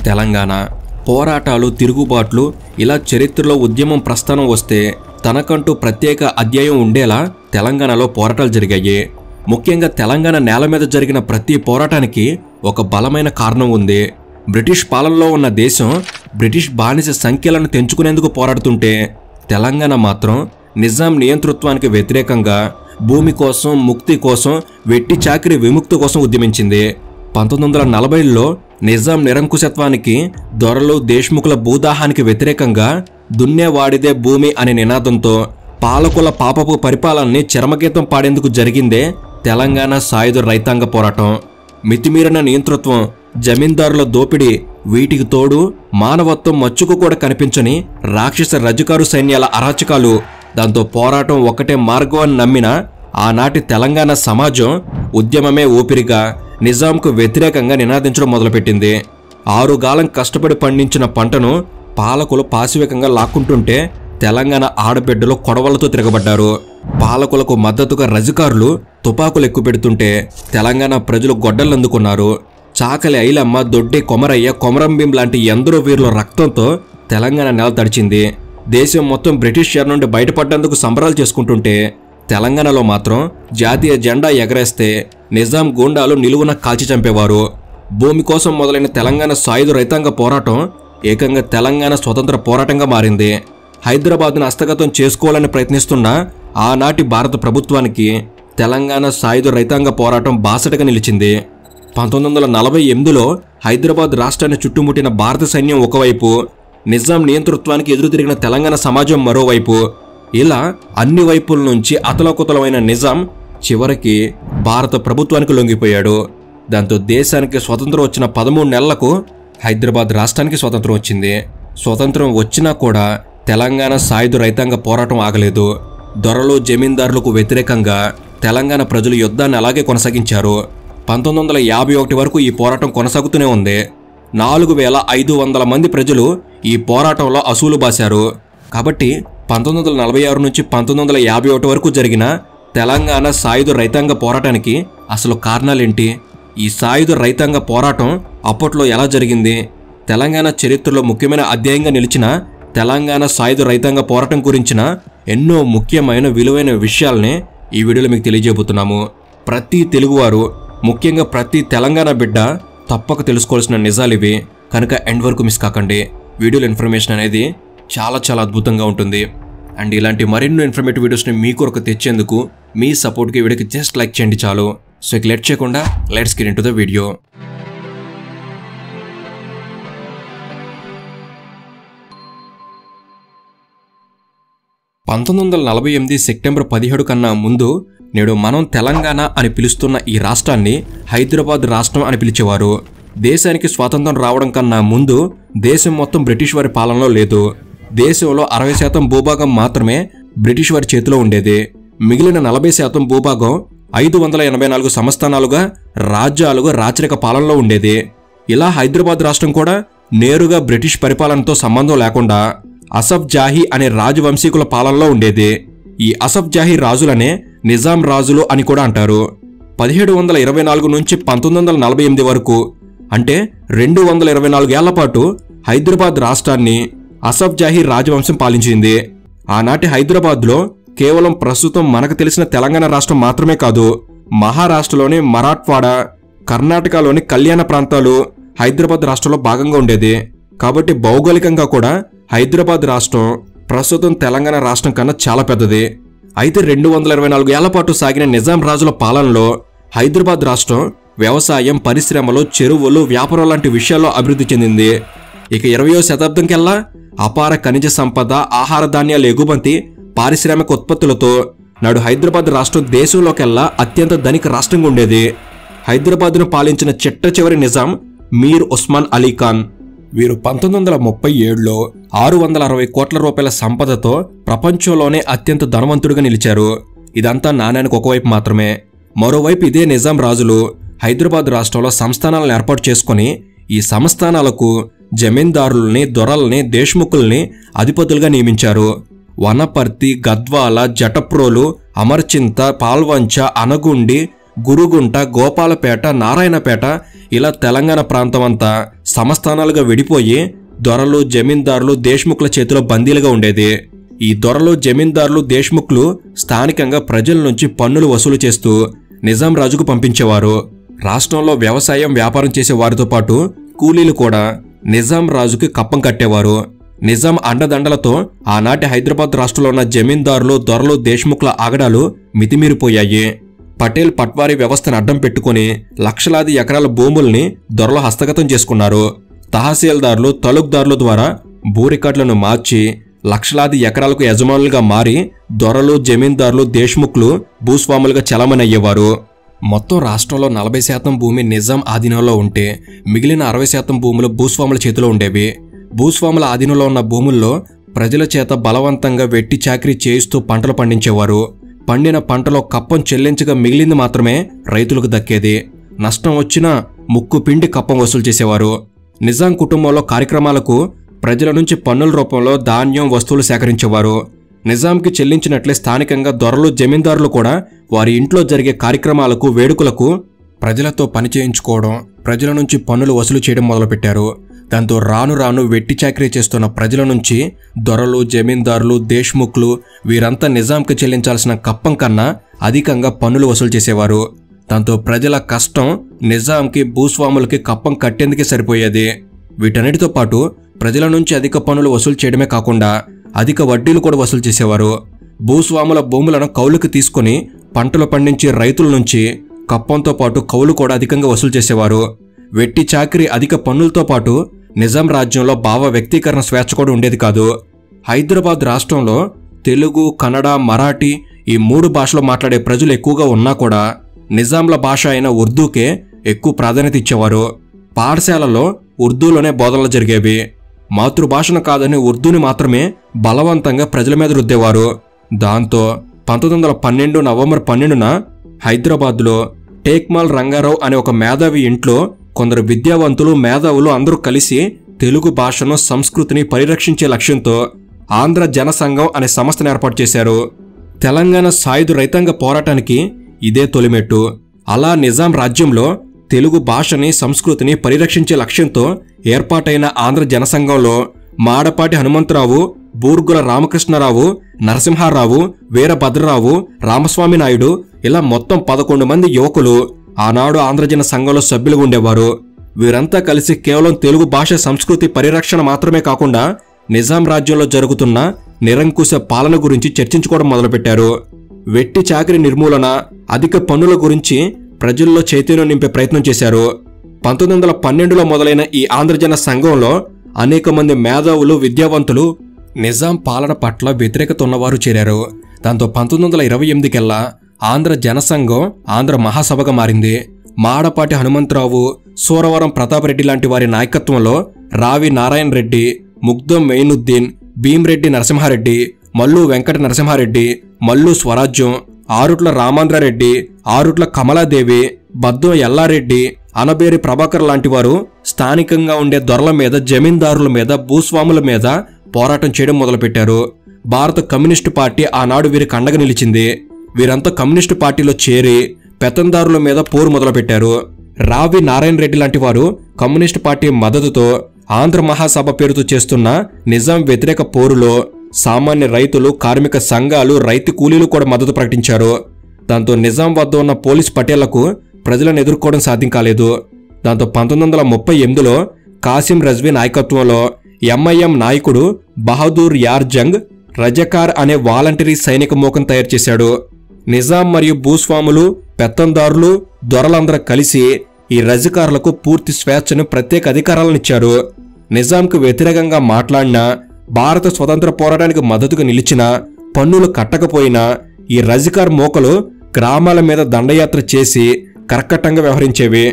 తెలంగాణ పోరాటాలు, తిరుగుబాట్లు ఇలా చరిత్రలో ఉద్యమం ప్రస్థానం వస్తే తనకంటూ ప్రత్యేక అధ్యాయం ఉండేలా తెలంగాణలో పోరాటాలు జరిగాయి. ముఖ్యంగా తెలంగాణ నేల మీద జరిగిన ప్రతి పోరాటానికి ఒక బలమైన కారణం ఉంది. బ్రిటిష్ పాలనలో ఉన్న దేశం బ్రిటిష్ బానిస సంఖ్యలను తెంచుకునేందుకు పోరాడుతుంటే తెలంగాణ మాత్రం నిజాం నియంతృత్వానికి వ్యతిరేకంగా భూమి కోసం, ముక్తి కోసం, వెట్టి చాకిరి విముక్తి కోసం ఉద్యమించింది. 1940లో నిజాం నిరంకుశత్వానికి, దొరలు, దేశ్ముఖుల భూదాహానికి వ్యతిరేకంగా దున్నేవాడిదే భూమి అనే నినాదంతో పాలకుల పాపపు పరిపాలనని చరమగీతం పాడేందుకు జరిగిందే తెలంగాణ సాయుధ రైతాంగ పోరాటం. మితిమీరిన నియంతృత్వం, జమీందారుల దోపిడీ, వీటికి తోడు మానవత్వం మచ్చుకు కూడా కనిపించని రాక్షస రజకారు సైన్యాల అరాచకాలు, దాంతో పోరాటం ఒక్కటే మార్గం అని నమ్మిన ఆనాటి తెలంగాణ సమాజం ఉద్యమమే ఊపిరిగా నిజాంకు వ్యతిరేకంగా నినాదించడం మొదలుపెట్టింది. 6 గాలం కష్టపడి పండించిన పంటను పాలకులు పాశవికంగా లాక్కుంటుంటే తెలంగాణ ఆడబిడ్డలు కొడవలతో తిరగబడ్డారు. పాలకులకు మద్దతుగా రజకారులు తుపాకులు ఎక్కుపెడుతుంటే తెలంగాణ ప్రజలు గొడ్డలందుకున్నారు. చాకలి ఐలమ్మ, దొడ్డి కొమరయ్య, కొమరంభీం లాంటి ఎందరో వీరుల రక్తంతో తెలంగాణ నేల తడిచింది. దేశం మొత్తం బ్రిటిష్ చెర నుండి బయటపడ్డందుకు సంబరాలు చేసుకుంటుంటే తెలంగాణలో మాత్రం జాతీయ జెండా ఎగరేస్తే నిజాం గూండాలు నిలువున కాల్చి చంపేవారు. భూమి కోసం మొదలైన తెలంగాణ సాయుధ రైతాంగ పోరాటం ఏకంగా తెలంగాణ స్వతంత్ర పోరాటంగా మారింది. హైదరాబాద్ను హస్తగతం చేసుకోవాలని ప్రయత్నిస్తున్న ఆనాటి భారత ప్రభుత్వానికి తెలంగాణ సాయుధ రైతాంగ పోరాటం బాసటగా నిలిచింది. 1948లో హైదరాబాద్ రాష్ట్రాన్ని చుట్టుముట్టిన భారత సైన్యం ఒకవైపు, నిజాం నియంతృత్వానికి ఎదురు తిరిగిన తెలంగాణ సమాజం మరోవైపు, ఇలా అన్ని వైపుల నుంచి అతలకుతలమైన నిజాం చివరికి భారత ప్రభుత్వానికి లొంగిపోయాడు. దాంతో దేశానికి స్వతంత్రం వచ్చిన 13 నెలలకు హైదరాబాద్ రాష్ట్రానికి స్వతంత్రం వచ్చింది. స్వతంత్రం వచ్చినా కూడా తెలంగాణ సాయుధ రైతాంగ పోరాటం ఆగలేదు. దొరలు, జమీందారులకు వ్యతిరేకంగా తెలంగాణ ప్రజలు యుద్ధాన్ని అలాగే కొనసాగించారు. 1951 వరకు ఈ పోరాటం కొనసాగుతూనే ఉంది. 4500 మంది ప్రజలు ఈ పోరాటంలో అసూలు బాశారు. కాబట్టి 1946 నుంచి 1951 వరకు జరిగిన తెలంగాణ సాయుధ రైతాంగ పోరాటానికి అసలు కారణాలేంటి? ఈ సాయుధ రైతాంగ పోరాటం అప్పట్లో ఎలా జరిగింది? తెలంగాణ చరిత్రలో ముఖ్యమైన అధ్యాయంగా నిలిచిన తెలంగాణ సాయుధ రైతాంగ పోరాటం గురించిన ఎన్నో ముఖ్యమైన విలువైన విషయాల్ని ఈ వీడియోలో మీకు తెలియజేయబోతున్నాము. ప్రతి తెలుగువారు, ముఖ్యంగా ప్రతి తెలంగాణ బిడ్డ తప్పక తెలుసుకోవాల్సిన నిజాలివి. కనుక ఎండ్ వరకు మిస్ కాకండి. వీడియోలో ఇన్ఫర్మేషన్ అనేది చాలా అద్భుతంగా ఉంటుంది. అండ్ ఇలాంటి మరెన్నో ఇన్ఫర్మేటివ్ వీడియోస్ని మీ కొరకు తెచ్చేందుకు మీ సపోర్ట్కి వీడియోకి జస్ట్ లైక్ చేయండి చాలు. సో ఇక లేట్ చేయకుండా let's get into the video. September 17 కన్నా ముందు నేడు మనం తెలంగాణ అని పిలుస్తున్న ఈ రాష్ట్రాన్ని హైదరాబాద్ రాష్ట్రం అని పిలిచేవారు. దేశానికి స్వాతంత్రం రావడం కన్నా ముందు దేశం మొత్తం బ్రిటిష్ వారి పాలనలో లేదు. దేశంలో 60% భూభాగం మాత్రమే బ్రిటిష్ వారి చేతిలో ఉండేది. మిగిలిన 40% భూభాగం 584 సంస్థానాలుగా, రాజ్యాలుగా రాచరిక పాలనలో ఉండేది. ఇలా హైదరాబాద్ రాష్ట్రం కూడా నేరుగా బ్రిటిష్ పరిపాలనతో సంబంధం లేకుండా అసఫ్ జాహీ అనే రాజవంశీకుల పాలనలో ఉండేది. ఈ అసఫ్ జాహీ రాజులనే నిజాం రాజులు అని కూడా అంటారు. 1724 నుంచి 1948 వరకు అంటే 224 ఏళ్ల పాటు హైదరాబాద్ రాష్ట్రాన్ని అసఫ్ జాహీ రాజవంశం పాలించింది. ఆనాటి హైదరాబాద్లో కేవలం ప్రస్తుతం మనకు తెలిసిన తెలంగాణ రాష్ట్రం మాత్రమే కాదు, మహారాష్ట్రలోని మరాఠ్వాడా, కర్ణాటకలోని కళ్యాణ ప్రాంతాలు హైదరాబాద్ రాష్ట్రంలో భాగంగా ఉండేది. కాబట్టి భౌగోళికంగా కూడా హైదరాబాద్ రాష్ట్రం ప్రస్తుతం తెలంగాణ రాష్ట్రం కన్నా చాలా పెద్దది. అయితే 224 ఏళ్ల పాటు సాగిన నిజాం రాజుల పాలనలో హైదరాబాద్ రాష్ట్రం వ్యవసాయం, పరిశ్రమలు, చెరువులు, వ్యాపారం లాంటి విషయాల్లో అభివృద్ధి చెందింది. ఇక 20వ శతాబ్దంకెల్లా అపార ఖనిజ సంపద, ఆహార ధాన్యాల ఎగుమతి, పారిశ్రామిక ఉత్పత్తులతో నాడు హైదరాబాద్ రాష్ట్రం దేశంలోకెల్లా అత్యంత ధనిక రాష్ట్రంగా ఉండేది. హైదరాబాద్ను పాలించిన చిట్ట చివరి నిజాం మీర్ ఉస్మాన్ అలీ ఖాన్. వీరు 1937లో 660 కోట్ల రూపాయల సంపదతో ప్రపంచంలోనే అత్యంత ధనవంతుడిగా నిలిచారు. ఇదంతా నాణ్యానికి ఒకవైపు మాత్రమే. మరోవైపు ఇదే నిజాం రాజులు హైదరాబాద్ రాష్ట్రంలో సంస్థానాలను ఏర్పాటు చేసుకుని ఈ సంస్థానాలకు జమీందారుల్ని, దొరల్ని, దేశ్ముఖుల్ని అధిపతులుగా నియమించారు. వనపర్తి, గద్వాల, జటప్రోలు, అమర్చింత, పాల్వంచ, అనగుండి, గురుగుంట, గోపాలపేట, నారాయణపేట ఇలా తెలంగాణ ప్రాంతం అంతా సంస్థానాలుగా విడిపోయి దొరలు జమీందారులు దేశ్ముఖ్ల చేతిలో బందీలుగా ఉండేది. ఈ దొరలు జమీందారులు దేశ్ముఖ్లు స్థానికంగా ప్రజల నుంచి పన్నులు వసూలు చేస్తూ నిజాం రాజుకు పంపించేవారు. రాష్ట్రంలో వ్యవసాయం వ్యాపారం చేసే వారితో పాటు కూలీలు కూడా నిజాం రాజుకి కప్పం కట్టేవారు. నిజాం అండదండలతో ఆనాటి హైదరాబాద్ రాష్ట్రంలో ఉన్న జమీందారులు దొరలు దేశ్ముఖ్ల ఆగడాలు మితిమీరిపోయాయి. పటేల్ పట్వారీ వ్యవస్థను అడ్డం పెట్టుకుని లక్షలాది ఎకరాల భూముల్ని దొరలు హస్తగతం చేసుకున్నారు. తహసీల్దార్లు తలుక్దారుల ద్వారా భూ రికార్డులను మార్చి లక్షలాది ఎకరాలకు యజమానులుగా మారి దొరలు జమీందారులు దేశ్ముఖ్లు భూస్వాములుగా చలామణయ్యేవారు. మొత్తం రాష్ట్రంలో 40% భూమి నిజాం ఆధీనంలో ఉంటే మిగిలిన 60% భూములు భూస్వాముల చేతిలో ఉండేవి. భూస్వాముల ఆధీనంలో ఉన్న భూముల్లో ప్రజల చేత బలవంతంగా వెట్టి చాకిరీ చేయిస్తూ పంటలు పండించేవారు. పండిన పంటలో కప్పం చెల్లించగా మిగిలింది మాత్రమే రైతులకు దక్కేది. నష్టం వచ్చినా ముక్కు పిండి కప్పం వసూలు చేసేవారు. నిజాం కుటుంబంలో కార్యక్రమాలకు ప్రజల నుంచి పన్నుల రూపంలో ధాన్యం వస్తువులు సేకరించేవారు. నిజాంకి చెల్లించినట్లే స్థానికంగా దొరలు జమీందారులు కూడా వారి ఇంట్లో జరిగే కార్యక్రమాలకు వేడుకలకు ప్రజలతో పని చేయించుకోవడం, ప్రజల నుంచి పన్నులు వసూలు చేయడం మొదలుపెట్టారు. దాంతో రాను రాను వెట్టి చాకరీ చేస్తున్న ప్రజల నుంచి దొరలు జమీందారులు దేశ్ముఖ్లు వీరంతా నిజాంకి చెల్లించాల్సిన కప్పం కన్నా అధికంగా పన్నులు వసూలు చేసేవారు. దాంతో ప్రజల కష్టం నిజాంకి భూస్వాములకి కప్పం కట్టేందుకే సరిపోయేది. వీటన్నిటితో పాటు ప్రజల నుంచి అధిక పన్నులు వసూలు చేయడమే కాకుండా అధిక వడ్డీలు కూడా వసూలు చేసేవారు. భూస్వాముల భూములను కౌలుకు తీసుకుని పంటలు పండించే రైతుల నుంచి కప్పంతో పాటు కౌలు కూడా అధికంగా వసూలు చేసేవారు. వెట్టి చాకిరీ అధిక పన్నులతో పాటు నిజాం రాజ్యంలో భావ వ్యక్తీకరణ స్వేచ్ఛ కూడా ఉండేది కాదు. హైదరాబాద్ రాష్ట్రంలో తెలుగు, కన్నడ, మరాఠీ ఈ 3 భాషలు మాట్లాడే ప్రజలు ఎక్కువగా ఉన్నా కూడా నిజాంల భాష అయిన ఉర్దూకే ఎక్కువ ప్రాధాన్యత ఇచ్చేవారు. పాఠశాలలో ఉర్దూలోనే బోధనలు జరిగేవి. మాతృభాషను కాదని ఉర్దూని మాత్రమే బలవంతంగా ప్రజల మీద రుద్దేవారు. దాంతో 1912 నవంబర్ 12న హైదరాబాద్లో టేక్మాల్ రంగారావు అనే ఒక మేధావి ఇంట్లో కొందరు విద్యావంతులు మేధావులు అందరూ కలిసి తెలుగు భాషను సంస్కృతిని పరిరక్షించే లక్ష్యంతో ఆంధ్ర జనసంఘం అనే సంస్థను ఏర్పాటు చేశారు. తెలంగాణ సాయుధ రైతాంగ పోరాటానికి ఇదే తొలిమెట్టు. అలా నిజాం రాజ్యంలో తెలుగు భాషని సంస్కృతిని పరిరక్షించే లక్ష్యంతో ఏర్పాటైన ఆంధ్ర జనసంఘంలో మాడపాటి హనుమంతరావు, బూర్గుల రామకృష్ణరావు, నరసింహారావు, వీరభద్రరావు, రామస్వామి నాయుడు ఇలా మొత్తం 11 మంది యువకులు ఆనాడు ఆంధ్రజన సంఘంలో సభ్యులుగా ఉండేవారు. వీరంతా కలిసి కేవలం తెలుగు భాష సంస్కృతి పరిరక్షణ మాత్రమే కాకుండా నిజాం రాజ్యంలో జరుగుతున్న నిరంకుశ పాలన గురించి చర్చించుకోవడం మొదలుపెట్టారు. వెట్టి చాకిరీ నిర్మూలన, అధిక పన్నుల గురించి ప్రజల్లో చైతన్యం నింపే ప్రయత్నం చేశారు. 1912లో మొదలైన ఈ ఆంధ్రజన సంఘంలో అనేక మంది మేధావులు విద్యావంతులు నిజాం పాలన పట్ల వ్యతిరేకత ఉన్నవారు చేరారు. దాంతో 1928 కల్లా ఆంధ్ర జనసంఘం ఆంధ్ర మహాసభగా మారింది. మాడపాటి హనుమంతరావు, సూరవరం ప్రతాపరెడ్డి లాంటి వారి నాయకత్వంలో రావి నారాయణ రెడ్డి, ముగ్ధం మెయినుద్దీన్, భీమిరెడ్డి నరసింహారెడ్డి, మల్లు వెంకట నరసింహారెడ్డి, మల్లు స్వరాజ్యం, ఆరుట్ల రామాంధ్రారెడ్డి, ఆరుట్ల కమలాదేవి, బద్దం ఎల్లారెడ్డి, అనబేరి ప్రభాకర్ లాంటి వారు స్థానికంగా ఉండే దొరల మీద, జమీందారుల మీద, భూస్వాముల మీద పోరాటం చేయడం మొదలుపెట్టారు. భారత కమ్యూనిస్టు పార్టీ ఆనాడు వీరికి అండగా నిలిచింది. వీరంతా కమ్యూనిస్టు పార్టీలో చేరి పెత్తందారుల మీద పోరు మొదలుపెట్టారు. రావి నారాయణ రెడ్డి లాంటి వారు కమ్యూనిస్టు పార్టీ మద్దతుతో ఆంధ్ర మహాసభ పేరుతో చేస్తున్న నిజాం వ్యతిరేక పోరులో సామాన్య రైతులు, కార్మిక సంఘాలు, రైతు కూలీలు కూడా మద్దతు ప్రకటించారు. దాంతో నిజాం వద్ద ఉన్న పోలీస్ పటేళ్లకు ప్రజలను ఎదుర్కోవడం సాధ్యం కాలేదు. దాంతో 1938లో కాసిం రజ్వీ నాయకత్వంలో ఎంఐఎం నాయకుడు బహదూర్ యార్ జంగ్ రజకార్ అనే వాలంటరీ సైనిక మూకం తయారు చేశాడు. నిజాం మరియు భూస్వాములు, పెత్తందారులు, దొరలందరూ కలిసి ఈ రజకార్లకు పూర్తి స్వేచ్ఛను, ప్రత్యేక అధికారాలను ఇచ్చారు. నిజాంకు వ్యతిరేకంగా మాట్లాడినా, భారత స్వతంత్ర పోరాటానికి మద్దతుగా నిలిచినా, పన్నులు కట్టకపోయినా ఈ రజకార్ మోకలు గ్రామాల మీద దండయాత్ర చేసి కర్కటంగా వ్యవహరించేవి.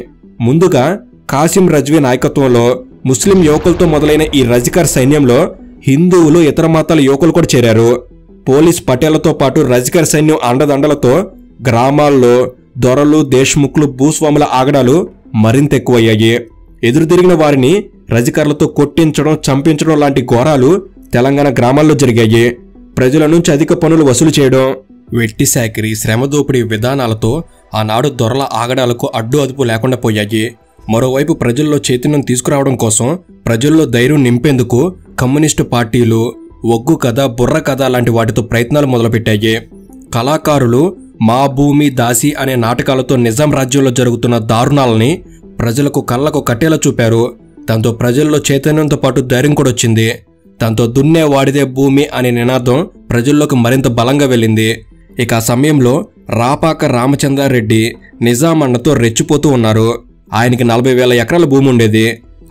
ముందుగా కాసిం రజ్వీ నాయకత్వంలో ముస్లిం యువకులతో మొదలైన ఈ రజకార్ సైన్యంలో హిందువులు, ఇతర మతాల యువకులు కూడా చేరారు. పోలీస్ పటేళ్లతో పాటు రజకార్ సైన్యం అండదండలతో గ్రామాల్లో దొరలు, దేశ్ముఖ్లు, భూస్వాముల ఆగడాలు మరింత ఎక్కువయ్యాయి. ఎదురుతిరిగిన వారిని రజకార్లతో కొట్టించడం, చంపించడం లాంటి ఘోరాలు తెలంగాణ గ్రామాల్లో జరిగాయి. ప్రజల నుంచి అధిక పన్నులు వసూలు చేయడం, వెట్టి సాకిరీ, శ్రమ దోపిడీ విధానాలతో ఆనాడు దొరల ఆగడాలకు అడ్డు అదుపు లేకుండా పోయాయి. మరోవైపు ప్రజల్లో చైతన్యం తీసుకురావడం కోసం ప్రజల్లో ధైర్యం నింపేందుకు కమ్యూనిస్టు పార్టీలు ఒగ్గు కథ, బుర్ర కథ లాంటి వాటితో ప్రయత్నాలు మొదలుపెట్టాయి. కళాకారులు మా భూమి దాసి అనే నాటకాలతో నిజాం రాజ్యంలో జరుగుతున్న దారుణాలని ప్రజలకు కళ్ళకు కట్టేలా చూపారు. దాంతో ప్రజల్లో చైతన్యంతో పాటు ధైర్యం కూడా వచ్చింది. దాంతో దున్నే వాడిదే భూమి అనే నినాదం ప్రజల్లోకి మరింత బలంగా వెళ్ళింది. ఇక ఆ సమయంలో రాపాక రామచంద్రారెడ్డి నిజాం అన్నతో రెచ్చిపోతూ ఉన్నారు. ఆయనకి 40,000 ఎకరాల భూమి ఉండేది.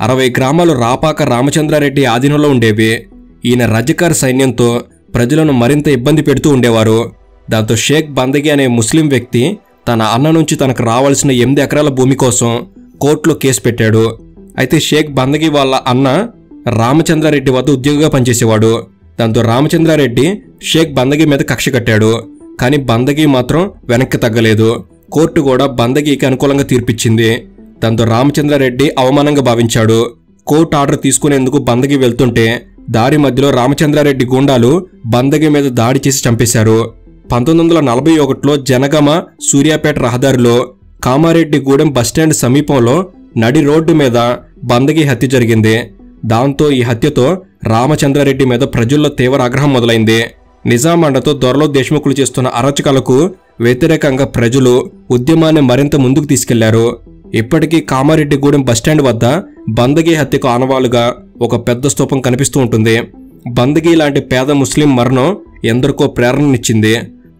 60 గ్రామాలు రాపాక రామచంద్రారెడ్డి ఆధీనంలో ఉండేవి. ఈయన రజకార్ సైన్యంతో ప్రజలను మరింత ఇబ్బంది పెడుతూ ఉండేవారు. దాంతో షేక్ బందగి అనే ముస్లిం వ్యక్తి తన అన్న నుంచి తనకు రావాల్సిన 8 ఎకరాల భూమి కోసం కోర్టులో కేసు పెట్టాడు. అయితే షేక్ బందగి వాళ్ళ అన్న రామచంద్రారెడ్డి వద్ద ఉద్యోగిగా పనిచేసేవాడు. దాంతో రామచంద్రారెడ్డి షేక్ బందగి మీద కక్ష కట్టాడు. కానీ బందగి మాత్రం వెనక్కి తగ్గలేదు. కోర్టు కూడా బందగికి అనుకూలంగా తీర్పిచ్చింది. దాంతో రామచంద్రారెడ్డి అవమానంగా భావించాడు. కోర్టు ఆర్డర్ తీసుకునేందుకు బందగి వెళ్తుంటే దారి మధ్యలో రామచంద్రారెడ్డి గూండాలు బందగి మీద దాడి చేసి చంపేశారు. 1941లో జనగామ సూర్యాపేట రహదారిలో కామారెడ్డిగూడెం బస్టాండ్ సమీపంలో నడి రోడ్డు మీద బందగి హత్య జరిగింది. దాంతో ఈ హత్యతో రామచంద్రారెడ్డి మీద ప్రజల్లో తీవ్ర ఆగ్రహం మొదలైంది. నిజాం అండతో దొరలో దేశముఖులు చేస్తున్న అరాచకాలకు వ్యతిరేకంగా ప్రజలు ఉద్యమాన్ని మరింత ముందుకు తీసుకెళ్లారు. ఇప్పటికీ కామారెడ్డిగూడెం బస్టాండ్ వద్ద బందగి హత్యకు ఆనవాలుగా ఒక పెద్ద స్తూపం కనిపిస్తూ ఉంటుంది. బందగి లాంటి పేద ముస్లిం మరణం ఎందరికో ప్రేరణనిచ్చింది.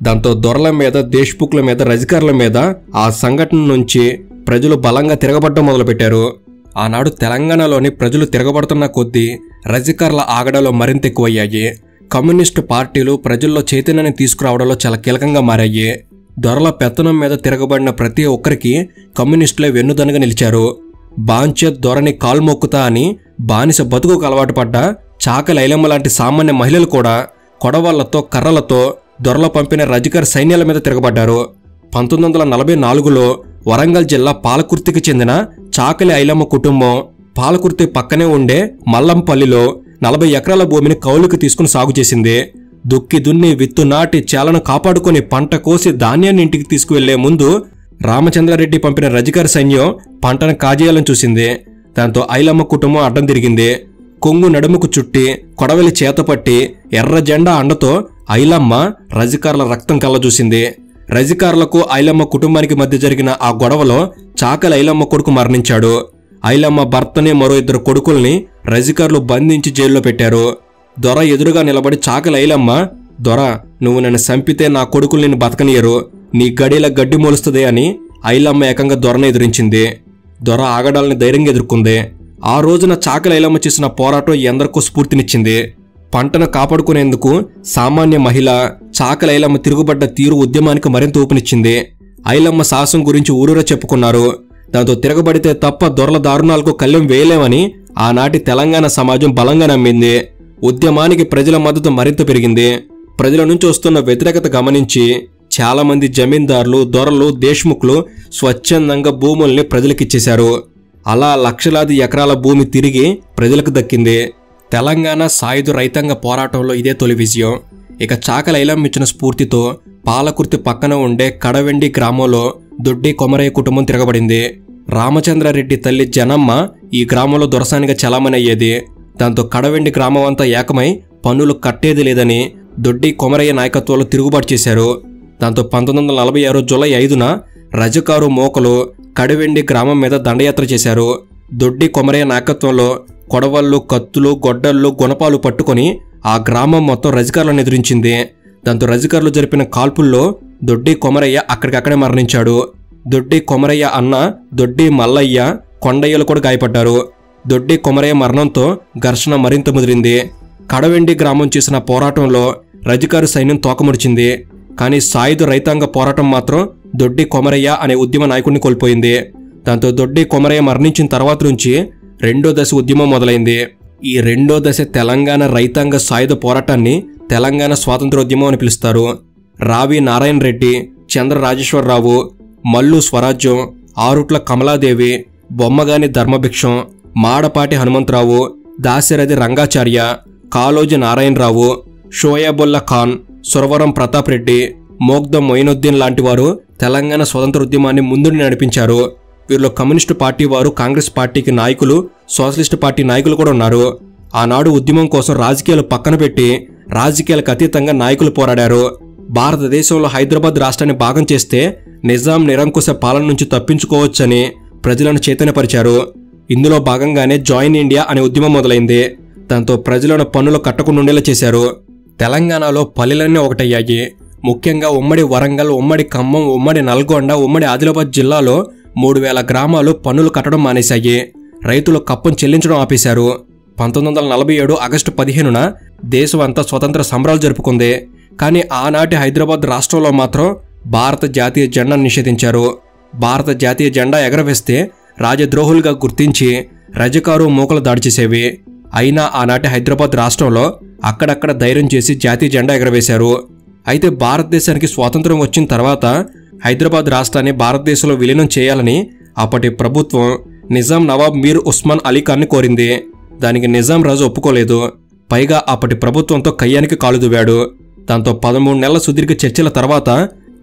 దాంతో దొరల మీద, దేశ్ముఖుల మీద, రజకార్ల మీద ఆ సంఘటన నుంచి ప్రజలు బలంగా తిరగబడడం మొదలుపెట్టారు. ఆనాడు తెలంగాణలోని ప్రజలు తిరగబడుతున్న కొద్దీ రజకార్ల ఆగడాలు మరింత ఎక్కువయ్యాయి. కమ్యూనిస్టు పార్టీలు ప్రజల్లో చైతన్యాన్ని తీసుకురావడంలో చాలా కీలకంగా మారాయి. దొరల పెత్తనం మీద తిరగబడిన ప్రతి ఒక్కరికి కమ్యూనిస్టులే వెన్నుదన్నుగా నిలిచారు. బాంచేత్ దొరని కాల్మొక్కుతా అని బానిస బతుకుకు అలవాటు పడ్డ చాకలి ఐలమ్మ లాంటి సామాన్య మహిళలు కూడా కొడవళ్లతో, కర్రలతో దొరల పంపిన రజకార్ సైన్యాల మీద తిరగబడ్డారు. 1944లో వరంగల్ జిల్లా పాలకుర్తికి చెందిన చాకలి ఐలమ్మ కుటుంబం పాలకుర్తి పక్కనే ఉండే మల్లంపల్లిలో 40 ఎకరాల భూమిని కౌలుకు తీసుకుని సాగు చేసింది. దుక్కి దున్ని, విత్తు నాటి, చేలను కాపాడుకుని, పంట కోసి ధాన్యాన్ని ఇంటికి తీసుకువెళ్లే ముందు రామచంద్రారెడ్డి పంపిన రజకార్ సైన్యం పంటను కాజేయాలని చూసింది. దాంతో ఐలమ్మ కుటుంబం అడ్డం తిరిగింది. కొంగు నడుముకు చుట్టి, కొడవలి చేతపట్టి, ఎర్ర జెండా అండతో ఐలమ్మ రజకార్ల రక్తం కళ్ళజూసింది. రజకార్లకు ఐలమ్మ కుటుంబానికి మధ్య జరిగిన ఆ గొడవలో చాకలి ఐలమ్మ కొడుకు మరణించాడు. ఐలమ్మ భర్తని, మరో 2 కొడుకుల్ని రజకార్లు బంధించి జైల్లో పెట్టారు. దొర ఎదురుగా నిలబడి చాకలి ఐలమ్మ, దొర నువ్వు నన్ను చంపితే నా కొడుకులు నిన్ను బతకనియరు, నీ గడిల గడ్డి మొలుస్తుంది అని ఐలమ్మ ఏకంగా దొరను ఎదిరించింది. దొర ఆగడాలని ధైర్యంగా ఎదుర్కొంది. ఆ రోజున చాకలి ఐలమ్మ చేసిన పోరాటం ఎందరికో స్ఫూర్తినిచ్చింది. పంటను కాపాడుకునేందుకు సామాన్య మహిళ చాకలి ఐలమ్మ తిరుగుబడ్డ తీరు ఉద్యమానికి మరింత ఊపినిచ్చింది. ఐలమ్మ సాహసం గురించి ఊరూరా చెప్పుకున్నారు. దాంతో తిరగబడితే తప్ప దొరల దారుణాలకు కళ్ళెం వేయలేమని ఆనాటి తెలంగాణ సమాజం బలంగా నమ్మింది. ఉద్యమానికి ప్రజల మద్దతు మరింత పెరిగింది. ప్రజల నుంచి వస్తున్న వ్యతిరేకత గమనించి చాలా మంది జమీందారులు, దొరలు, దేశ్ముఖులు స్వచ్ఛందంగా భూముల్ని ప్రజలకిచ్చేశారు. అలా లక్షలాది ఎకరాల భూమి తిరిగి ప్రజలకు దక్కింది. తెలంగాణ సాయుధ రైతాంగ పోరాటంలో ఇదే తొలి విజయం. ఇక చాకలి ఐలమ్మ ఇచ్చిన స్ఫూర్తితో పాలకుర్తి పక్కన ఉండే కడవెండి గ్రామంలో దొడ్డి కొమరయ్య కుటుంబం తిరగబడింది. రామచంద్రారెడ్డి తల్లి జనమ్మ ఈ గ్రామంలో దొరసానిగా చలామణి అయ్యేది. దాంతో కడవెండి గ్రామం అంతా ఏకమై పన్నులు కట్టేది లేదని దొడ్డి కొమరయ్య నాయకత్వంలో తిరుగుబాటు చేశారు. దాంతో 1946 జూలై 5న రజకారు మోకలు కడవెండి గ్రామం మీద దండయాత్ర చేశారు. దొడ్డి కొమరయ్య నాయకత్వంలో కొడవళ్ళు, కత్తులు, గొడ్డళ్ళు, గుణపాలు పట్టుకొని ఆ గ్రామం మొత్తం రజకారులను ఎదిరించింది. దాంతో రజకారులు జరిపిన కాల్పుల్లో దొడ్డి కొమరయ్య అక్కడికక్కడే మరణించాడు. దొడ్డి కొమరయ్య అన్న దొడ్డి మల్లయ్య, కొండయ్యలు కూడా గాయపడ్డారు. దొడ్డి కొమరయ్య మరణంతో ఘర్షణ మరింత ముదిరింది. కడవెండి గ్రామం చేసిన పోరాటంలో రజకారు సైన్యం తోకముడిచింది. కానీ సాయుధ రైతాంగ పోరాటం మాత్రం దొడ్డి కొమరయ్య అనే ఉద్యమ నాయకుడిని కోల్పోయింది. దాంతో దొడ్డి కొమరయ్య మరణించిన తర్వాత నుంచి రెండో దశ ఉద్యమం మొదలైంది. ఈ రెండో దశ తెలంగాణ రైతాంగ సాయుధ పోరాటాన్ని తెలంగాణ స్వాతంత్రోద్యమం అని పిలుస్తారు. రావి నారాయణ రెడ్డి, చంద్ర రాజేశ్వరరావు, మల్లు స్వరాజ్యం, ఆరుట్ల కమలాదేవి, బొమ్మగాని ధర్మభిక్షం, మాడపాటి హనుమంతరావు, దాశరథి రంగాచార్య, కాళోజీ నారాయణరావు, షోయాబుల్లా ఖాన్, సురవరం ప్రతాప్ రెడ్డి, మోగ్దం మొయినుద్దీన్ లాంటి వారు తెలంగాణ స్వతంత్రోద్యమాన్ని ముందుని నడిపించారు. వీరిలో కమ్యూనిస్టు పార్టీ వారు, కాంగ్రెస్ పార్టీకి నాయకులు, సోషలిస్టు పార్టీ నాయకులు కూడా ఉన్నారు. ఆనాడు ఉద్యమం కోసం రాజకీయాలు పక్కన పెట్టి రాజకీయాలకు అతీతంగా నాయకులు పోరాడారు. భారతదేశంలో హైదరాబాద్ రాష్ట్రాన్ని భాగం చేస్తే నిజాం నిరంకుశ పాలన నుంచి తప్పించుకోవచ్చని ప్రజలను చైతన్యపరిచారు. ఇందులో భాగంగానే జాయిన్ ఇండియా అనే ఉద్యమం మొదలైంది. దాంతో ప్రజలను పన్నులు కట్టకుండా ఉండేలా చేశారు. తెలంగాణలో పల్లెలన్నీ ఒకటయ్యాయి. ముఖ్యంగా ఉమ్మడి వరంగల్, ఉమ్మడి ఖమ్మం, ఉమ్మడి నల్గొండ, ఉమ్మడి ఆదిలాబాద్ జిల్లాలో 3000 గ్రామాలు పన్నులు కట్టడం మానేశాయి. రైతులు కప్పం చెల్లించడం ఆపేశారు. 1947 ఆగస్టు 15న దేశం అంతా స్వతంత్ర సంబరాలు జరుపుకుంది. కానీ ఆనాటి హైదరాబాద్ రాష్ట్రంలో మాత్రం భారత జాతీయ జెండాను నిషేధించారు. భారత జాతీయ జెండా ఎగరవేస్తే రాజద్రోహులుగా గుర్తించి రజకారు, మూకలు దాడి చేసేవి. అయినా ఆనాటి హైదరాబాద్ రాష్ట్రంలో అక్కడక్కడ ధైర్యం చేసి జాతీయ జెండా ఎగరవేశారు. అయితే భారతదేశానికి స్వాతంత్రం వచ్చిన తర్వాత హైదరాబాద్ రాష్ట్రాన్ని భారతదేశంలో విలీనం చేయాలని అప్పటి ప్రభుత్వం నిజాం నవాబ్ మీర్ ఉస్మాన్ అలీ ఖాన్ని కోరింది. దానికి నిజాం రాజు ఒప్పుకోలేదు. పైగా అప్పటి ప్రభుత్వంతో కయ్యానికి కాలు దువ్వాడు. దాంతో 13 నెలల సుదీర్ఘ చర్చల తర్వాత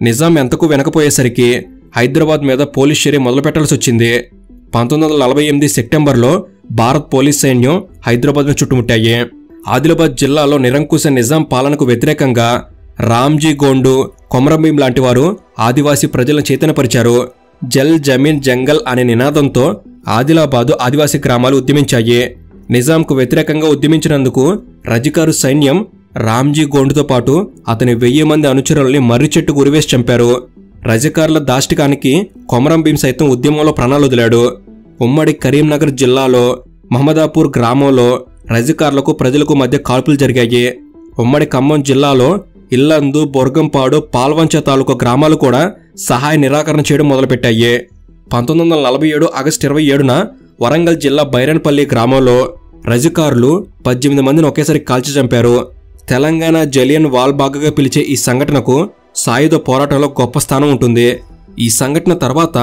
నిజాం ఎంతకు వెనకపోయేసరికి హైదరాబాద్ మీద పోలీస్ చర్య మొదలుపెట్టాల్సి వచ్చింది. 1948 సెప్టెంబర్లో భారత్ పోలీస్ సైన్యం హైదరాబాద్ను చుట్టుముట్టాయి. ఆదిలాబాద్ జిల్లాలో నిరంకుశ నిజాం పాలనకు వ్యతిరేకంగా రామ్జీ గోండు, కొమరంభీం లాంటి వారు ఆదివాసీ ప్రజలను చైతన్యపరిచారు. జల్ జమీన్ జంగల్ అనే నినాదంతో ఆదిలాబాదు ఆదివాసీ గ్రామాలు ఉద్యమించాయి. నిజాంకు వ్యతిరేకంగా ఉద్యమించినందుకు రజకారు సైన్యం రామ్జీ గోండుతో పాటు అతని 1000 మంది అనుచరుల్ని మర్రి చెట్టుకు ఉరివేసి చంపారు. రజకారుల దాష్టికానికి కొమరంభీం సైతం ఉద్యమంలో ప్రాణాలు వదిలాడు. ఉమ్మడి కరీంనగర్ జిల్లాలో మహమ్మదాపూర్ గ్రామంలో రజకారులకు ప్రజలకు మధ్య కాల్పులు జరిగాయి. ఉమ్మడి ఖమ్మం జిల్లాలో ఇల్లందు, బొర్గంపాడు, పాల్వంచ తాలూకా గ్రామాలు కూడా సహాయ నిరాకరణ చేయడం మొదలుపెట్టాయి. 1947 ఆగస్టు 27న వరంగల్ జిల్లా బైరన్పల్లి గ్రామంలో రజకారులు 18 మందిని ఒకేసారి కాల్చి చంపారు. తెలంగాణ జలియన్ వాల్బాగ్గా పిలిచే ఈ సంఘటనకు సాయుధ పోరాటంలో గొప్ప స్థానం ఉంటుంది. ఈ సంఘటన తర్వాత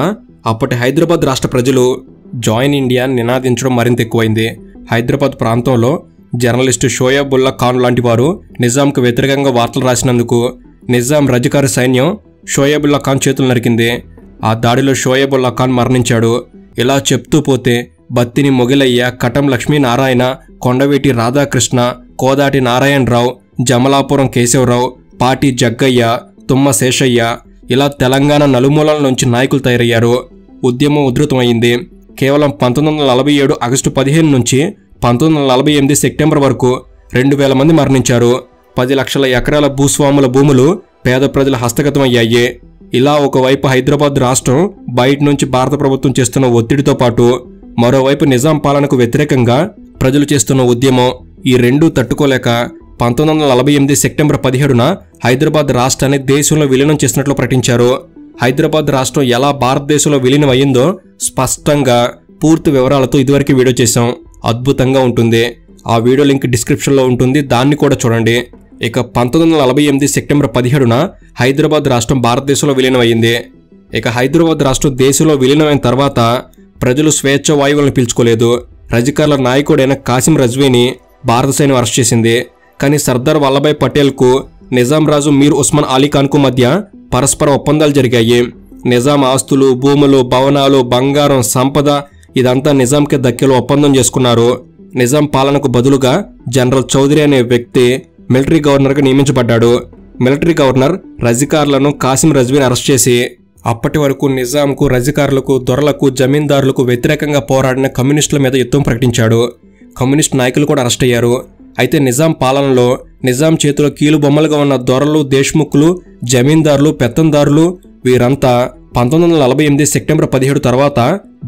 అప్పటి హైదరాబాద్ రాష్ట్ర ప్రజలు జాయిన్ ఇండియా నినాదించడం మరింత ఎక్కువైంది. హైదరాబాద్ ప్రాంతంలో జర్నలిస్టు షోయబుల్లా ఖాన్ లాంటి వారు నిజాంకు వ్యతిరేకంగా వార్తలు రాసినందుకు నిజాం రజకారు సైన్యం షోయబుల్లా ఖాన్ చేతులు నరికింది. ఆ దాడిలో షోయబుల్లా ఖాన్ మరణించాడు. ఇలా చెప్తూ పోతే బత్తిని మొగిలయ్య, కటం లక్ష్మీనారాయణ, కొండవీటి రాధాకృష్ణ, కోదాటి నారాయణరావు, జమలాపురం కేశవరావు, పాటి జగ్గయ్య, తుమ్మ శేషయ్య ఇలా తెలంగాణ నలుమూలల నుంచి నాయకులు తయారయ్యారు. ఉద్యమం ఉధృతమైంది. కేవలం 1947 ఆగస్టు 15 నుంచి 1948 సెప్టెంబర్ వరకు 2000 మంది మరణించారు. 10 లక్షల ఎకరాల భూస్వాముల భూములు పేద ప్రజల హస్తగతమయ్యాయి. ఇలా ఒకవైపు హైదరాబాద్ రాష్ట్రం బయట నుంచి భారత ప్రభుత్వం చేస్తున్న ఒత్తిడితో పాటు మరోవైపు నిజాం పాలనకు వ్యతిరేకంగా ప్రజలు చేస్తున్న ఉద్యమం, ఈ రెండూ తట్టుకోలేక 1948 సెప్టెంబర్ 17న హైదరాబాద్ రాష్ట్రాన్ని దేశంలో విలీనం చేసినట్లు ప్రకటించారు. హైదరాబాద్ రాష్ట్రం ఎలా భారతదేశంలో విలీనం అయ్యిందో స్పష్టంగా పూర్తి వివరాలతో ఇదివరకు వీడియో చేశాం. అద్భుతంగా ఉంటుంది. ఆ వీడియో లింక్ డిస్క్రిప్షన్లో ఉంటుంది, దాన్ని కూడా చూడండి. ఇక 1948 సెప్టెంబర్ 17న హైదరాబాద్ రాష్ట్రం భారతదేశంలో విలీనం అయ్యింది. ఇక హైదరాబాద్ రాష్ట్రం దేశంలో విలీనమైన తర్వాత ప్రజలు స్వేచ్ఛ వాయువులను పీల్చుకోలేదు. రజకార్ల నాయకుడైన కాసిం రజ్వీని భారత సైన్యం అరెస్ట్ చేసింది. కానీ సర్దార్ వల్లభాయ్ పటేల్కు నిజాం రాజు మీర్ ఉస్మాన్ అలీ ఖాన్కు మధ్య పరస్పర ఒప్పందాలు జరిగాయి. నిజాం ఆస్తులు, భూములు, భవనాలు, బంగారం, సంపద ఇదంతా నిజాంకి దక్కేలో ఒప్పందం చేసుకున్నారు. నిజాం పాలనకు బదులుగా జనరల్ చౌదరి అనే వ్యక్తి మిలిటరీ గవర్నర్గా నియమించబడ్డాడు. మిలిటరీ గవర్నర్ రజకార్లను, కాసిం రజ్వీని అరెస్ట్ చేసి అప్పటి వరకు నిజాంకు, రజకార్లకు, దొరలకు, జమీందారులకు వ్యతిరేకంగా పోరాడిన కమ్యూనిస్టుల మీద యుద్ధం ప్రకటించాడు. కమ్యూనిస్ట్ నాయకులు కూడా అరెస్ట్ అయ్యారు. అయితే నిజాం పాలనలో నిజాం చేతిలో కీలు బొమ్మలుగా ఉన్న దొరలు, దేశ్ముఖ్లు, జమీందారులు, పెత్తందారులు వీరంతా 1948 సెప్టెంబర్ 17 తర్వాత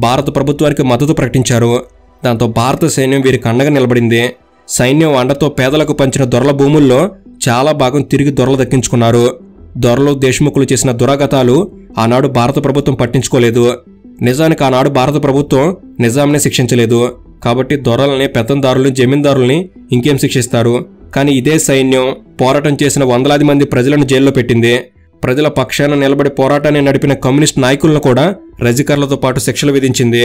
భారత ప్రభుత్వానికి మద్దతు ప్రకటించారు. దాంతో భారత సైన్యం వీరికి అండగా నిలబడింది. సైన్యం అండతో పేదలకు పంచిన దొరల భూముల్లో చాలా భాగం తిరిగి దొరలు దక్కించుకున్నారు. దొరలు, దేశ్ముఖులు చేసిన దురాగతాలు ఆనాడు భారత ప్రభుత్వం పట్టించుకోలేదు. నిజానికి ఆనాడు భారత ప్రభుత్వం నిజాంనే శిక్షించలేదు. కాబట్టి దొరలని, పెత్తందారుల్ని, జమీందారుల్ని ఇంకేం శిక్షిస్తారు? కానీ ఇదే సైన్యం పోరాటం చేసిన వందలాది మంది ప్రజలను జైల్లో పెట్టింది. ప్రజల పక్షాన నిలబడి పోరాటాన్ని నడిపిన కమ్యూనిస్ట్ నాయకులను కూడా రజకార్లతో పాటు శిక్షలు విధించింది.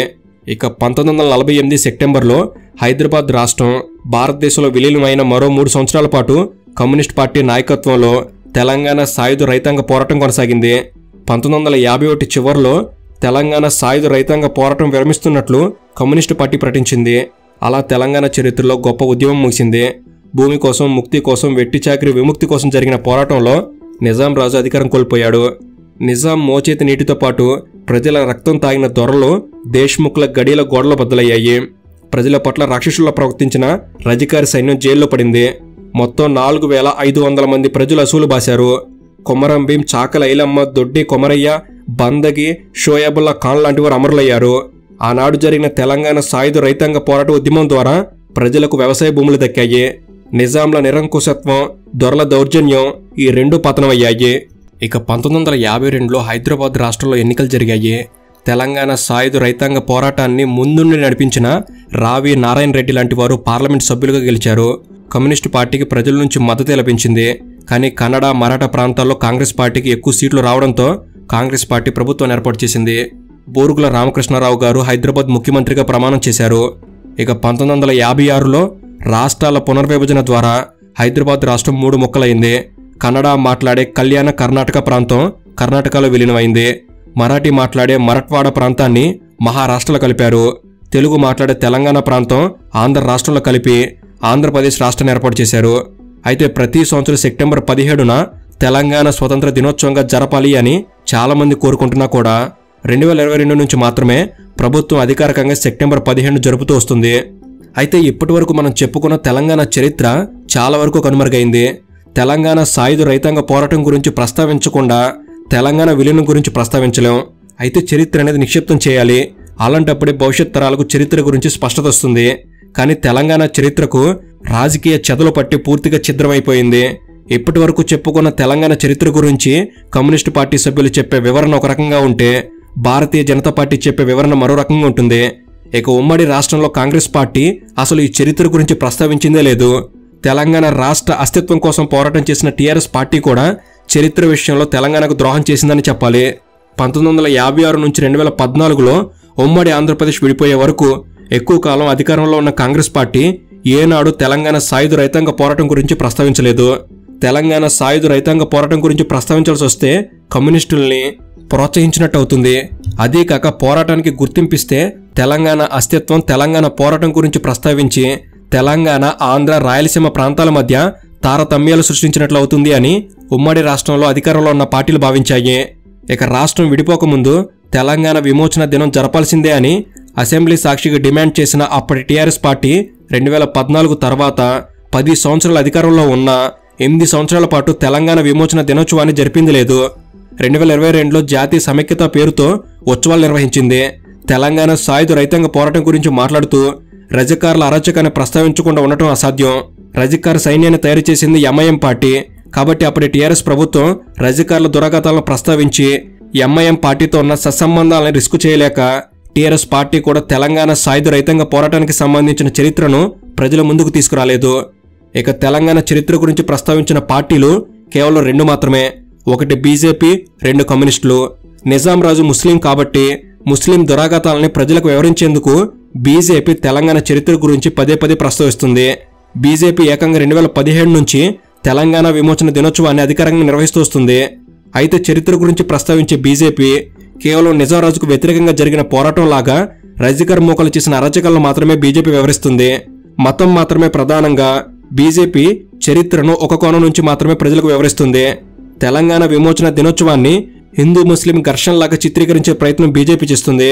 ఇక 1948 సెప్టెంబర్లో హైదరాబాద్ రాష్ట్రం భారతదేశంలో విలీనమైన మరో 3 సంవత్సరాల పాటు కమ్యూనిస్ట్ పార్టీ నాయకత్వంలో తెలంగాణ సాయుధ రైతాంగ పోరాటం కొనసాగింది. 1951 చివరిలో తెలంగాణ సాయుధ రైతాంగ పోరాటం విరమిస్తున్నట్లు కమ్యూనిస్టు పార్టీ ప్రకటించింది. అలా తెలంగాణ చరిత్రలో గొప్ప ఉద్యమం ముగిసింది. భూమి కోసం, ముక్తి కోసం, వెట్టి చాకిరి విముక్తి కోసం జరిగిన పోరాటంలో నిజాం రాజు అధికారం కోల్పోయాడు. నిజాం మోచేతి నీటితో పాటు ప్రజల రక్తం తాగిన దొరలు దేశ్ముఖ్ల గడియల గోడలు బద్దలయ్యాయి. ప్రజల పట్ల రాక్షసుల్లో ప్రవర్తించిన రజకారి సైన్యం జైల్లో పడింది. మొత్తం 4500 మంది ప్రజలు అసూలు బాశారు. కొమరం భీం, చాకల ఐలమ్మ, దొడ్డి కొమరయ్య, బందగి, షోయాబుల్లా ఖాన్ లాంటి వారు అమరులయ్యారు. ఆనాడు జరిగిన తెలంగాణ సాయుధ రైతాంగ పోరాట ఉద్యమం ద్వారా ప్రజలకు వ్యవసాయ భూములు దక్కాయి. నిజాంల నిరంకుశత్వం, దొరల దౌర్జన్యం ఈ రెండు పతనమయ్యాయి. ఇక 1952లో హైదరాబాద్ రాష్ట్రంలో ఎన్నికలు జరిగాయి. తెలంగాణ సాయుధ రైతాంగ పోరాటాన్ని ముందుండి నడిపించిన రావి నారాయణ రెడ్డి లాంటి వారు పార్లమెంట్ సభ్యులుగా గెలిచారు. కమ్యూనిస్టు పార్టీకి ప్రజల నుంచి మద్దతు లభించింది. కానీ కన్నడ, మరాఠా ప్రాంతాల్లో కాంగ్రెస్ పార్టీకి ఎక్కువ సీట్లు రావడంతో కాంగ్రెస్ పార్టీ ప్రభుత్వాన్ని ఏర్పాటు చేసింది. బూరుగుల రామకృష్ణారావు గారు హైదరాబాద్ ముఖ్యమంత్రిగా ప్రమాణం చేశారు. ఇక 1956లో రాష్ట్రాల పునర్విభజన ద్వారా హైదరాబాద్ రాష్ట్రం 3 ముక్కలైంది. కన్నడ మాట్లాడే కళ్యాణ కర్ణాటక ప్రాంతం కర్ణాటకలో విలీనమైంది. మరాఠీ మాట్లాడే మరఠ్వాడ ప్రాంతాన్ని మహారాష్ట్రలో కలిపారు. తెలుగు మాట్లాడే తెలంగాణ ప్రాంతం ఆంధ్ర రాష్ట్రంలో కలిపి ఆంధ్రప్రదేశ్ రాష్ట్రాన్ని ఏర్పాటు చేశారు. అయితే ప్రతి సంవత్సరం సెప్టెంబర్ 17న తెలంగాణ స్వతంత్ర దినోత్సవంగా జరపాలి అని చాలామంది కోరుకుంటున్నా కూడా 2022 నుంచి మాత్రమే ప్రభుత్వం అధికారికంగా సెప్టెంబర్ 15 జరుపుతూ వస్తుంది. అయితే ఇప్పటి వరకు మనం చెప్పుకున్న తెలంగాణ చరిత్ర చాలా వరకు కనుమరుగైంది. తెలంగాణ సాయుధ రైతాంగ పోరాటం గురించి ప్రస్తావించకుండా తెలంగాణ విలీనం గురించి ప్రస్తావించలేం. అయితే చరిత్ర అనేది నిక్షిప్తం చేయాలి. అలాంటప్పుడే భవిష్యత్ తరాలకు చరిత్ర గురించి స్పష్టత వస్తుంది. కానీ తెలంగాణ చరిత్రకు రాజకీయ చెదలు పట్టి పూర్తిగా ఛిద్రమైపోయింది. ఇప్పటి వరకు చెప్పుకున్న తెలంగాణ చరిత్ర గురించి కమ్యూనిస్టు పార్టీ సభ్యులు చెప్పే వివరణ ఒక రకంగా ఉంటే భారతీయ జనతా పార్టీ చెప్పే వివరణ మరో రకంగా ఉంటుంది. ఇక ఉమ్మడి రాష్ట్రంలో కాంగ్రెస్ పార్టీ అసలు ఈ చరిత్ర గురించి ప్రస్తావించిందే లేదు. తెలంగాణ రాష్ట్ర అస్తిత్వం కోసం పోరాటం చేసిన టీఆర్ఎస్ పార్టీ కూడా చరిత్ర విషయంలో తెలంగాణకు ద్రోహం చేసిందని చెప్పాలి. 1956 నుంచి 2014లో ఉమ్మడి ఆంధ్రప్రదేశ్ విడిపోయే వరకు ఎక్కువ కాలం అధికారంలో ఉన్న కాంగ్రెస్ పార్టీ ఏనాడు తెలంగాణ సాయుధ రైతాంగ పోరాటం గురించి ప్రస్తావించలేదు. తెలంగాణ సాయుధ రైతాంగ పోరాటం గురించి ప్రస్తావించాల్సి వస్తే కమ్యూనిస్టుల్ని ప్రోత్సహించినట్టు అవుతుంది. అదే కాక పోరాటానికి గుర్తింపిస్తే తెలంగాణ అస్తిత్వం, తెలంగాణ పోరాటం గురించి ప్రస్తావించి తెలంగాణ, ఆంధ్ర, రాయలసీమ ప్రాంతాల మధ్య తారతమ్యాలు సృష్టించినట్లు అవుతుంది అని ఉమ్మడి రాష్ట్రంలో అధికారంలో ఉన్న పార్టీలు భావించాయి. ఇక రాష్ట్రం విడిపోకముందు తెలంగాణ విమోచన దినం జరపాల్సిందే అని అసెంబ్లీ సాక్షిగా డిమాండ్ చేసిన అప్పటి టీఆర్ఎస్ పార్టీ 2014 తర్వాత 10 సంవత్సరాల అధికారంలో ఉన్న 8 సంవత్సరాల పాటు తెలంగాణ విమోచన దినోత్సవాన్ని జరిపింది లేదు. 2022లో జాతీయ సమైక్యత పేరుతో ఉత్సవాలు నిర్వహించింది. తెలంగాణ సాయుధ రైతాంగ పోరాటం గురించి మాట్లాడుతూ రజకారుల అరాచకాన్ని ప్రస్తావించకుండా ఉండటం అసాధ్యం. రజకార సైన్యాన్ని తయారు చేసింది ఎంఐఎం పార్టీ. కాబట్టి అప్పటి టీఆర్ఎస్ ప్రభుత్వం రజకారుల దురాఘాతాలను ప్రస్తావించి ఎంఐఎం పార్టీతో ఉన్న సత్సంబంధాలను రిస్క్ చేయలేక టీఆర్ఎస్ పార్టీ కూడా తెలంగాణ సాయుధ రైతాంగ పోరాటానికి సంబంధించిన చరిత్రను ప్రజల ముందుకు తీసుకురాలేదు. ఇక తెలంగాణ చరిత్ర గురించి ప్రస్తావించిన పార్టీలు కేవలం 2 మాత్రమే. ఒకటి బీజేపీ, 2 కమ్యూనిస్టులు. నిజాం రాజు ముస్లిం కాబట్టి ముస్లిం దురాఘాతాలని ప్రజలకు వివరించేందుకు బీజేపీ తెలంగాణ చరిత్ర గురించి పదే ప్రస్తావిస్తుంది. బీజేపీ ఏకంగా 2017 నుంచి తెలంగాణ విమోచన దినోత్సవాన్ని అధికారంగా నిర్వహిస్తూ వస్తుంది. అయితే చరిత్ర గురించి ప్రస్తావించే బీజేపీ కేవలం నిజాం రాజుకు వ్యతిరేకంగా జరిగిన పోరాటం లాగా రజకర్ మూకలు చేసిన అరాచకాలను మాత్రమే బీజేపీ వివరిస్తుంది. మతం మాత్రమే ప్రధానంగా బీజేపీ చరిత్రను ఒక కోణం నుంచి మాత్రమే ప్రజలకు వివరిస్తుంది. తెలంగాణ విమోచన దినోత్సవాన్ని హిందూ ముస్లిం ఘర్షణలాగా చిత్రీకరించే ప్రయత్నం బీజేపీ చేస్తుంది.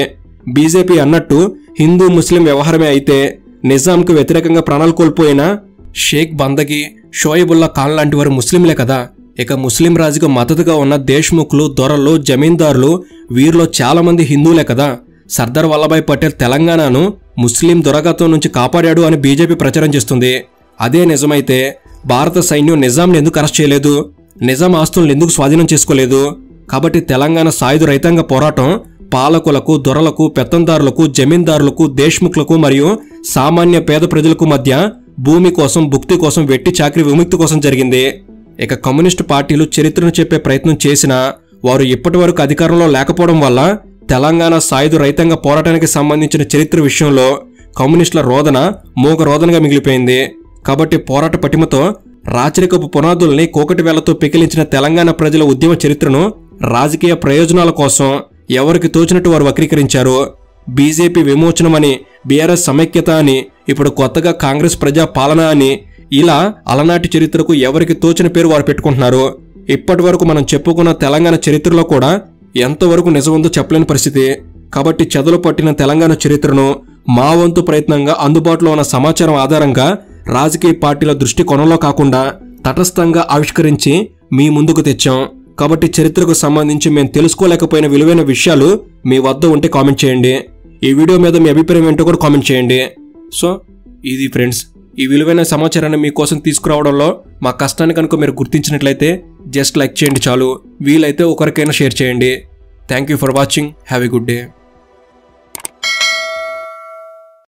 బీజేపీ అన్నట్టు హిందూ ముస్లిం వ్యవహారమే అయితే నిజాంకు వ్యతిరేకంగా ప్రాణాలు కోల్పోయిన షేక్ బందగి, షోయబుల్లా ఖాన్ లాంటి వారు ముస్లింలే కదా. ఇక ముస్లిం రాజుకు మద్దతుగా ఉన్న దేశ్ముఖ్లు, దొరలు, జమీందారులు వీరిలో చాలా మంది హిందువులే కదా. సర్దార్ వల్లభాయ్ పటేల్ తెలంగాణను ముస్లిం దురాఘాతం నుంచి కాపాడాడు అని బీజేపీ ప్రచారం చేస్తుంది. అదే నిజమైతే భారత సైన్యం నిజాంని ఎందుకు అరెస్ట్ చేయలేదు? నిజాం ఆస్తులను ఎందుకు స్వాధీనం చేసుకోలేదు? కాబట్టి తెలంగాణ సాయుధ రైతాంగ పోరాటం పాలకులకు, దొరలకు, పెత్తందారులకు, జమీందారులకు, దేశ్ముఖ్లకు మరియు సామాన్య పేద ప్రజలకు మధ్య భూమి కోసం, భుక్తి కోసం, వెట్టి చాకిరి విముక్తి కోసం జరిగింది. ఇక కమ్యూనిస్టు పార్టీలు చరిత్రను చెప్పే ప్రయత్నం చేసినా వారు ఇప్పటి వరకు అధికారంలో లేకపోవడం వల్ల తెలంగాణ సాయుధ రైతాంగ పోరాటానికి సంబంధించిన చరిత్ర విషయంలో కమ్యూనిస్టుల రోదన మూగ రోదనగా మిగిలిపోయింది. కాబట్టి పోరాట పటిమతో రాచరికపు పునాదుల్ని కోకటి వేలతో పెకిలించిన తెలంగాణ ప్రజల ఉద్యమ చరిత్రను రాజకీయ ప్రయోజనాల కోసం ఎవరికి తోచినట్టు వారు వక్రీకరించారు. బీజేపీ విమోచనమని, బీఆర్ఎస్ సమైక్యత అని, ఇప్పుడు కొత్తగా కాంగ్రెస్ ప్రజా పాలన అని, ఇలా అలనాటి చరిత్రకు ఎవరికి తోచిన పేరు వారు పెట్టుకుంటున్నారు. ఇప్పటి వరకు మనం చెప్పుకున్న తెలంగాణ చరిత్రలో కూడా ఎంతవరకు నిజముందో చెప్పలేని పరిస్థితి. కాబట్టి చెదలు పట్టిన తెలంగాణ చరిత్రను మా వంతు ప్రయత్నంగా అందుబాటులో ఉన్న సమాచారం ఆధారంగా రాజకీయ పార్టీల దృష్టికోణంలో కాకుండా తటస్థంగా ఆవిష్కరించి మీ ముందుకు తెచ్చాం. కాబట్టి చరిత్రకు సంబంధించి మేము తెలుసుకోలేకపోయిన విలువైన విషయాలు మీ వద్ద ఉంటే కామెంట్ చేయండి. ఈ వీడియో మీద మీ అభిప్రాయం ఏంటో కూడా కామెంట్ చేయండి. సో ఇది ఫ్రెండ్స్, ఈ విలువైన సమాచారాన్ని మీకోసం తీసుకురావడంలో మా కష్టాన్ని కనుక మీరు గుర్తించినట్లయితే జస్ట్ లైక్ చేయండి చాలు. వీలైతే ఒకరికైనా షేర్ చేయండి. Thank you for watching. Have a good day.